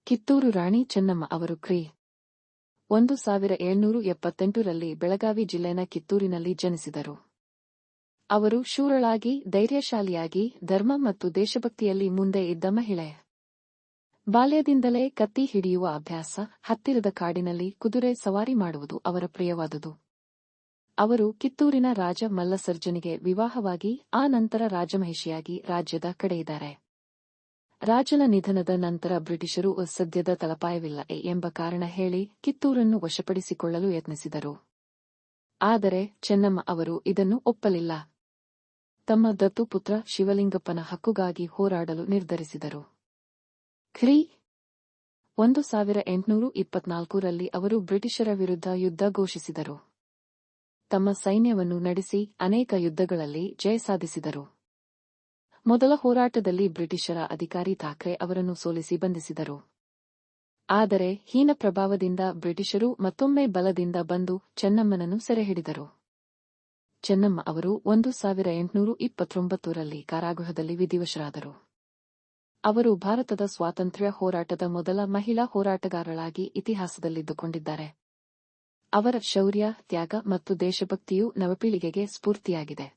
ಕಿತ್ತೂರು ರಾಣಿ ಚೆನ್ನಮ್ಮ ಅವರು ಕ್ರಿ. 1778ರಲ್ಲಿ ಬೆಳಗಾವಿ ಜಿಲ್ಲೆನ ಕಿತ್ತೂರಿನಲ್ಲಿ ಜನಿಸಿದರು. ಅವರು ಶೂರಳಾಗಿ, ಧೈರ್ಯಶಾಲಿಯಾಗಿ, ಧರ್ಮ ಮತ್ತು ದೇಶಭಕ್ತಿಯಲ್ಲಿ ಮುಂದೆ ಇದ್ದ ಮಹಿಳೆ. ಬಾಲ್ಯದಿಂದಲೇ ಕತ್ತಿ ಹಿಡಿಯುವ ಅಭ್ಯಾಸ, ಹತ್ತಿರದ ಕಾಡಿನಲ್ಲಿ ಕುದುರೆ ಸವಾರಿ ಮಾಡುವುದು ಅವರ ಪ್ರಿಯವಾದುದು. ಅವರು ಕಿತ್ತೂರಿನ ರಾಜ ಮಲ್ಲಸರ್ಜನಿಗೆ ವಿವಾಹವಾಗಿ ಆ ನಂತರ ರಾಜಮಹಿಷಿಯಾಗಿ ರಾಜ್ಯದ ಕಡೆಯಿದ್ದಾರೆ. ರಾಜನ ನಿಧನದ ನಂತರ ಬ್ರಿಟಿಷರು ಸದ್ಯದ ತಳಪಾಯವಿಲ್ಲ ಎಂಬ ಕಾರಣ ಹೇಳಿ ಕಿತ್ತೂರನ್ನು ವಶಪಡಿಸಿಕೊಳ್ಳಲು ಯತ್ನಿಸಿದರು. ಆದರೆ ಚೆನ್ನಮ್ಮ ಅವರು ಇದನ್ನು ಒಪ್ಪಲಿಲ್ಲ. ತಮ್ಮ ದತ್ತುಪುತ್ರ ಶಿವಲಿಂಗಪ್ಪನ ಹಕ್ಕುಗಾಗಿ ಹೋರಾಡಲು ನಿರ್ಧರಿಸಿದರು. ಕ್ರಿ. 1824ರಲ್ಲಿ ಅವರು ಬ್ರಿಟಿಷರ ವಿರುದ್ಧ ಯುದ್ಧ ಘೋಷಿಸಿದರು. ತಮ್ಮ ಸೈನ್ಯವನ್ನು ನಡೆಸಿ ಅನೇಕ ಯುದ್ಧಗಳಲ್ಲಿ ಜಯ ಸಾಧಿಸಿದರು. ಮೊದಲ ಹೋರಾಟದಲ್ಲಿ ಬ್ರಿಟಿಷರ ಅಧಿಕಾರಿ ಥಾಕ್ರೆ ಅವರನ್ನು ಸೋಲಿಸಿ ಬಂಧಿಸಿದರು. ಆದರೆ ಹೀನ ಪ್ರಭಾವದಿಂದ ಬ್ರಿಟಿಷರು ಮತ್ತೊಮ್ಮೆ ಬಲದಿಂದ ಬಂದು ಚೆನ್ನಮ್ಮನನ್ನು ಸೆರೆಹಿಡಿದರು. ಚೆನ್ನಮ್ಮ ಅವರು 1829ರಲ್ಲಿ ಕಾರಾಗೃಹದಲ್ಲಿ ವಿಧಿವಶರಾದರು. ಅವರು ಭಾರತದ ಸ್ವಾತಂತ್ರ್ಯ ಹೋರಾಟದ ಮೊದಲ ಮಹಿಳಾ ಹೋರಾಟಗಾರಳಾಗಿ ಇತಿಹಾಸದಲ್ಲಿದ್ದುಕೊಂಡಿದ್ದಾರೆ. ಅವರ ಶೌರ್ಯ, ತ್ಯಾಗ ಮತ್ತು ದೇಶಭಕ್ತಿಯು ನವಪೀಳಿಗೆಗೆ ಸ್ಫೂರ್ತಿಯಾಗಿದೆ.